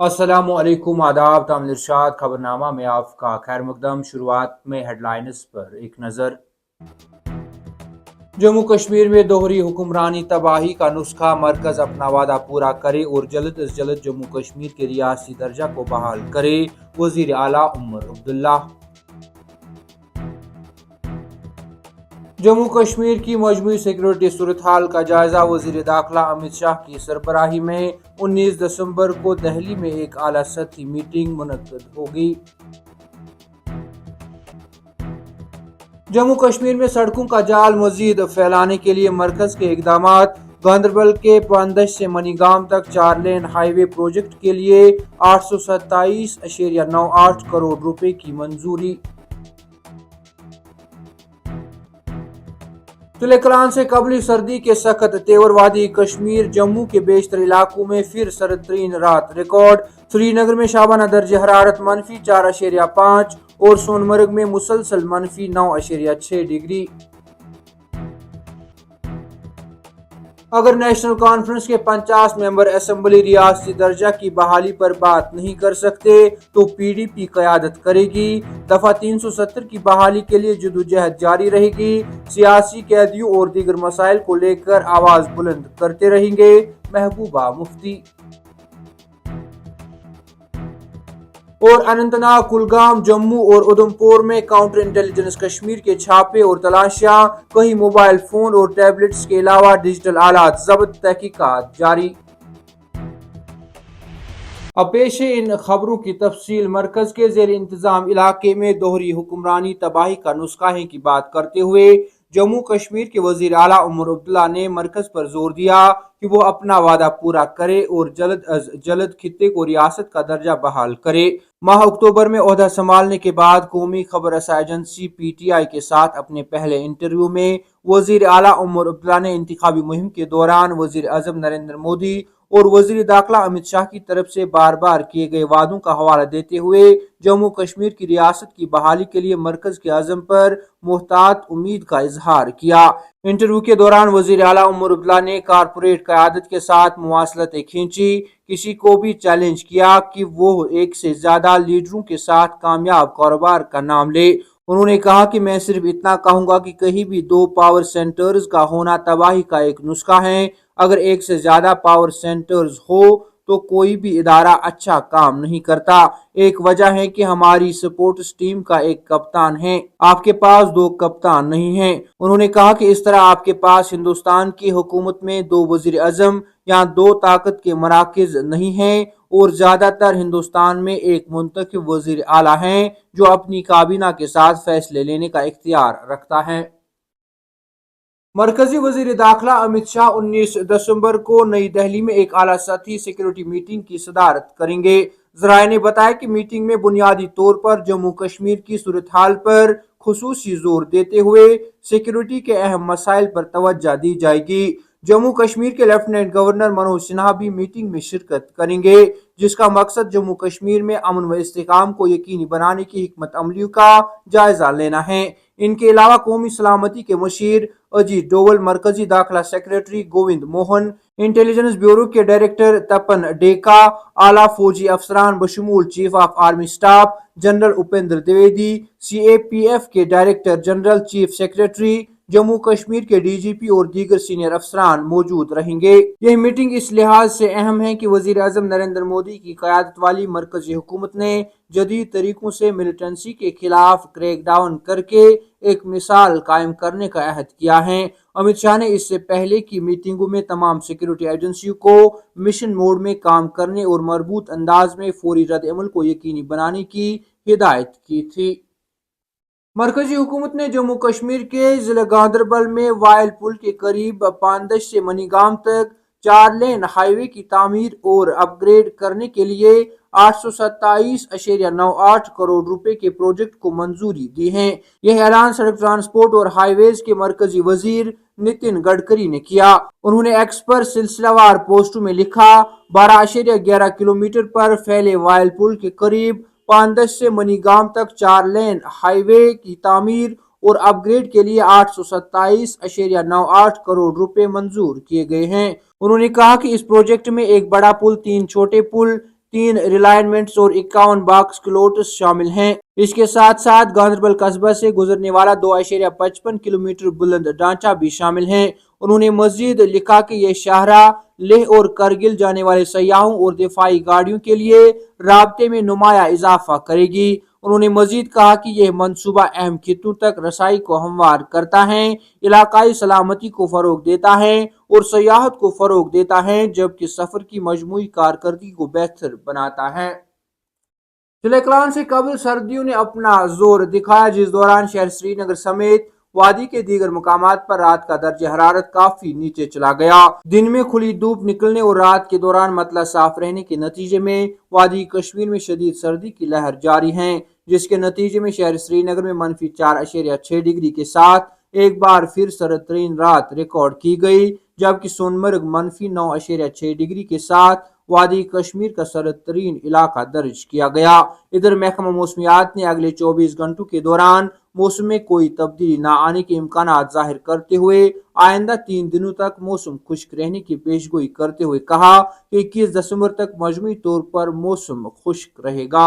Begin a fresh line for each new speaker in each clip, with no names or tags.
अस्सलामुअलैकुम आदाब तामिल इरशाद खबरनामा में आपका खैर मकदम। शुरुआत में हेडलाइंस पर एक नज़र। जम्मू कश्मीर में दोहरी हुक्मरानी तबाही का नुस्खा, मरकज अपना वादा पूरा करे और जल्द अज जल्द जम्मू कश्मीर के रियासती दर्जा को बहाल करे। वजीर आला उमर अब्दुल्ला। जम्मू कश्मीर की मजमूई सिक्योरिटी सूरत हाल का जायजा, वजीर दाखिला अमित शाह की सरबराही में 19 दिसंबर को दिल्ली में एक आला सतही मीटिंग मुनक्किद होगी। जम्मू कश्मीर में सड़कों का जाल मजीद फैलाने के लिए मरकज के इकदाम, गांदरबल के पांदश से मनीगाम तक 4 लेन हाईवे प्रोजेक्ट के लिए 827.98 करोड़ रुपए की मंजूरी। तुलेकलान से कबली सर्दी के सख्त तेवर, वादी कश्मीर जम्मू के बेशतर इलाकों में फिर सर्द तरीन रात रिकॉर्ड। श्रीनगर में शाबाना दर्ज हरारत -4.5 और सोनमर्ग में मुसलसल -9.6 डिग्री। अगर नेशनल कॉन्फ्रेंस के 50 मेंबर असम्बली रियासती दर्जा की बहाली पर बात नहीं कर सकते तो PDP क़यादत करेगी। दफा 370 की बहाली के लिए जदोजहद जारी रहेगी। सियासी कैदियों और दीगर मसाइल को लेकर आवाज बुलंद करते रहेंगे, महबूबा मुफ्ती। और अनंतनाग, कुलगाम, जम्मू और उधमपुर में काउंटर इंटेलिजेंस कश्मीर के छापे और तलाशियां, कहीं मोबाइल फोन और टैबलेट्स के अलावा डिजिटल आलात जब्त, तहकीकात जारी। अब पेश है इन खबरों की तफसील। मरकज के जेर इंतजाम इलाके में दोहरी हुक्मरानी तबाही का नुस्खा है की बात करते हुए जम्मू कश्मीर के वजीर आला उमर अब्दुल्ला ने मरकज पर जोर दिया कि वो अपना वादा पूरा करे और जल्द अज जल्द खित्ते को रियासत का दर्जा बहाल करे। माह अक्टूबर में ओहदा संभालने के बाद कौमी खबर रसा एजेंसी PTI के साथ अपने पहले इंटरव्यू में वजीर आला उमर अब्दुल्ला ने इंतखाबी मुहिम के दौरान वजीर आजम नरेंद्र मोदी और वजीर दाखिला अमित शाह की तरफ से बार बार किए गए वादों का हवाला देते हुए जम्मू कश्मीर की रियासत की बहाली के लिए मरकज के अज़म पर मुहतात उम्मीद का इजहार किया। इंटरव्यू के दौरान वजीर आला उमर अब्दुल्ला ने कारपोरेट क़यादत के साथ मुवासलतें खींची, किसी को भी चैलेंज किया कि वो एक से ज्यादा लीडरों के साथ कामयाब कारोबार का नाम ले। उन्होंने कहा कि मैं सिर्फ इतना कहूंगा कि कहीं भी 2 पावर सेंटर्स का होना तबाही का एक नुस्खा है। अगर एक से ज्यादा पावर सेंटर्स हो तो कोई भी इदारा अच्छा काम नहीं करता। एक वजह है कि हमारी स्पोर्ट्स टीम का एक कप्तान है, आपके पास 2 कप्तान नहीं हैं। उन्होंने कहा कि इस तरह आपके पास हिंदुस्तान की हुकूमत में 2 वजीर आजम या 2 ताकत के मराकज नहीं हैं और ज्यादातर हिंदुस्तान में एक मुंतखब वजीर आला है जो अपनी काबीना के साथ फैसले लेने का इख्तियार रखता है। मरकजी वजीर दाखिला अमित शाह 19 दिसंबर को नई दिल्ली में एक आला सतही सिक्योरिटी मीटिंग की सदारत करेंगे। जराये ने बताया कि मीटिंग में बुनियादी तौर पर जम्मू कश्मीर की सूरत हाल पर खुसूसी जोर देते हुए सिक्योरिटी के अहम मसाइल पर तवज्जो दी जाएगी। जम्मू कश्मीर के लेफ्टिनेंट गवर्नर मनोज सिन्हा भी मीटिंग में शिरकत करेंगे, जिसका मकसद जम्मू कश्मीर में अमन व इस्तेकाम को यकीनी बनाने की हिकमत अमलियों का जायजा लेना है। इनके अलावा कौमी सलामती के मुशीर अजीत डोवल, मरकजी दाखिला secretary Govind Mohan, intelligence bureau के डायरेक्टर तपन डेका, आला फौजी अफसरान बशमूल chief of army staff general Upendra Dwivedi, CAPF के director general, chief secretary Jammu Kashmir के DGP और दीगर सीनियर अफसरान मौजूद रहेंगे। यह मीटिंग इस लिहाज से अहम है कि वजीर आजम नरेंद्र मोदी की क़यादत वाली मरकजी हुकूमत ने जदीद तरीकों से मिलिटेंसी के खिलाफ क्रैकडाउन करके एक मिसाल कायम करने का अहद किया है। अमित शाह ने इससे पहले की मीटिंगों में तमाम सिक्योरिटी एजेंसियों को मिशन मोड में काम करने और मरबूत अंदाज में फौरी रद्द-ए-अमल को यकीनी बनाने की हिदायत की थी। मरकजी हुकूमत ने जम्मू कश्मीर के जिला गांदरबल में वायल पुल के करीब पांदश से मनीगाम तक 4 लेन हाईवे की तामीर और अपग्रेड करने के लिए 827.98 करोड़ रुपए के प्रोजेक्ट को मंजूरी दी है। यह ऐलान सड़क ट्रांसपोर्ट और हाईवेज के मरकजी वजीर नितिन गडकरी ने किया। उन्होंने एक्स पर सिलसिलावार पोस्टों में लिखा, 12.11 किलोमीटर पर फैले वायल पुल के करीब पांदश से मनीगाम तक 4 लेन हाईवे की तामीर और अपग्रेड के लिए 827.98 करोड़ रुपए मंजूर किए गए हैं। उन्होंने कहा कि इस प्रोजेक्ट में एक बड़ा पुल, 3 छोटे पुल, 3 रिलायमेंट्स और 51 बॉक्स क्लोट्स शामिल हैं। इसके साथ साथ गांधरबल कस्बा से गुजरने वाला 2.55 किलोमीटर बुलंद ढांचा भी शामिल है। उन्होंने मजीद लिखा कि यह शाहरा लेह और करगिल जाने वाले सयाहों और दिफाई गाड़ियों के लिए राब्ते में नुमाया इजाफा करेगी। उन्होंने मजीद कहा कि यह मंसूबा अहम खित्तों तक रसाई को हमवार करता है, इलाकाई सलामती को फरोग देता है और सयाहत को फरोग देता है, जबकि सफर की मजमूई कारकर्दगी को बेहतर बनाता है। चिलकलान से कबल सर्दियों ने अपना जोर दिखाया, जिस दौरान शहर श्रीनगर समेत वादी के दीगर मुकामात पर रात का दर्जा हरारत काफी नीचे चला गया। दिन में खुली धूप निकलने और रात के दौरान मतला साफ रहने के नतीजे में वादी कश्मीर में शदीद सर्दी की लहर जारी है, जिसके नतीजे में शहर श्रीनगर में -4.6 डिग्री के साथ एक बार फिर सर्द तरीन रात रिकॉर्ड की गई, जबकि सोनमर्ग -9.6 डिग्री के साथ वादी कश्मीर का सर्द तरीन इलाका दर्ज किया गया। इधर महकमा मौसमियात ने अगले 24 घंटों के दौरान मौसम में कोई तब्दीली न आने के इम्कान जाहिर करते हुए आइंदा 3 दिनों तक मौसम खुश्क रहने की पेशगोई करते हुए कहा कि 21 दिसंबर तक मजमूई तौर पर मौसम खुश्क रहेगा।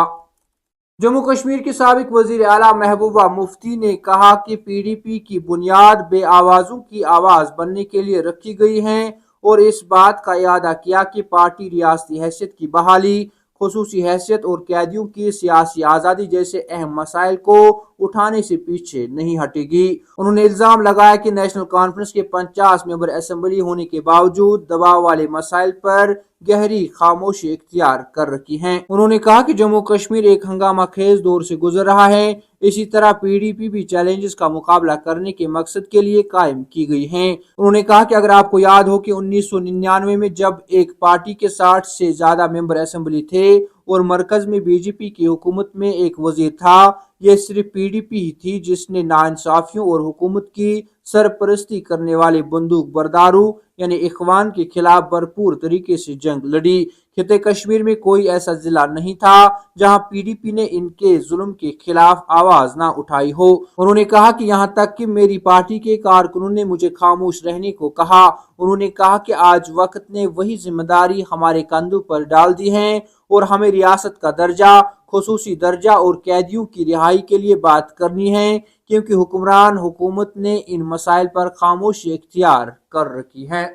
जम्मू कश्मीर की साबिक वजीर आला महबूबा मुफ्ती ने कहा कि PDP की बुनियाद बे आवाजों की आवाज बनने के लिए रखी गई है और इस बात का इरादा किया कि पार्टी रियासती हैसियत की बहाली, खुसूसी हैसियत और कैदियों की सियासी आज़ादी जैसे अहम मसाइल को उठाने से पीछे नहीं हटेगी। उन्होंने इल्जाम लगाया कि नेशनल कॉन्फ्रेंस के 50 मेंबर असेंबली होने के बावजूद दबाव वाले मसाइल पर गहरी खामोशी इख्तियार कर रखी है। उन्होंने कहा कि जम्मू कश्मीर एक हंगामा खेज दौर से गुजर रहा है। इसी तरह PDP भी चैलेंजेस का मुकाबला करने के मकसद के लिए कायम की गई है। उन्होंने कहा कि अगर आपको याद हो कि 1999 में जब एक पार्टी के 60 से ज्यादा मेंबर असेंबली थे और मरकज में BJP की हुकूमत में एक वजीर था, यह सिर्फ PDP ही थी जिसने नाइंसाफियों और हुकूमत की सरपरस्ती करने वाले बंदूक बरदारों यानी इखवान के खिलाफ भरपूर तरीके से जंग लड़ी। खिते कश्मीर में कोई ऐसा जिला नहीं था जहां PDP ने इनके जुल्म के खिलाफ आवाज ना उठाई हो। उन्होंने कहा कि यहां तक कि मेरी पार्टी के कारकुनों ने मुझे खामोश रहने को कहा। उन्होंने कहा कि आज वक्त ने वही जिम्मेदारी हमारे कंधों पर डाल दी है और हमें रियासत का दर्जा, खुसूसी दर्जा और कैदियों की रिहाई के लिए बात करनी है, क्योंकि हुक्मरान हुकूमत ने इन मसाइल पर खामोशी इख्तियार कर रखी है।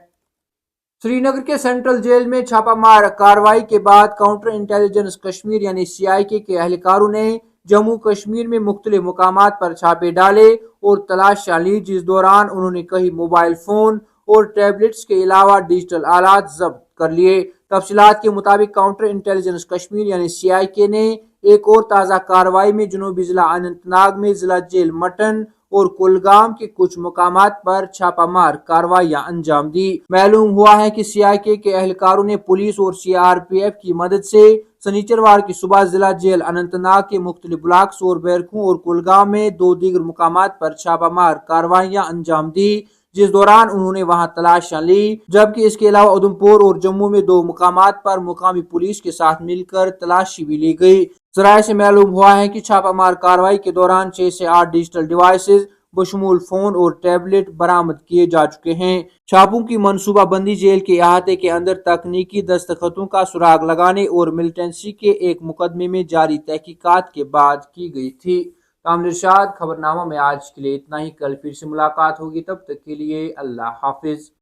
श्रीनगर के सेंट्रल जेल में छापामार कार्रवाई के बाद काउंटर इंटेलिजेंस कश्मीर यानी CIK के एहलकारों ने जम्मू कश्मीर में मुख्तलिफ मुकामात पर छापे डाले और तलाशियां ली, जिस दौरान उन्होंने कई मोबाइल फोन और टैबलेट्स के अलावा डिजिटल आलात जब्त कर लिए। तफसीलात के मुताबिक काउंटर इंटेलिजेंस कश्मीर यानी CIK ने एक और ताज़ा कार्रवाई में जनूबी जिला अनंतनाग में जिला जेल मटन और कुलगाम के कुछ मुकामात पर छापामार कार्रवाइयां अंजाम दी। मालूम हुआ है कि CIK के एहलकारों ने पुलिस और CRPF की मदद से शनिचरवार की सुबह जिला जेल अनंतनाग के मुख्तलिफ ब्लॉक्स और बैरकों और कुलगाम में 2 दीगर मुकामात पर छापामार कार्रवाइयां अंजाम दी, जिस दौरान उन्होंने वहां तलाशियां ली। जबकि इसके अलावा उधमपुर और जम्मू में 2 मुकामात पर मुकामी पुलिस के साथ मिलकर तलाशी भी ली गई। जराये से मालूम हुआ है कि छापामार कार्रवाई के दौरान 6 से 8 डिजिटल डिवाइसेज बशमूल फोन और टैबलेट बरामद किए जा चुके हैं। छापों की मनसूबाबंदी जेल के अहाते के अंदर तकनीकी दस्तखतों का सुराग लगाने और मिलिटेंसी के एक मुकदमे में जारी तहकीकात के बाद की गई थी। तामिर इरशाद, खबरनामा में आज के लिए इतना ही। कल फिर से मुलाकात होगी, तब तक के लिए अल्लाह हाफिज।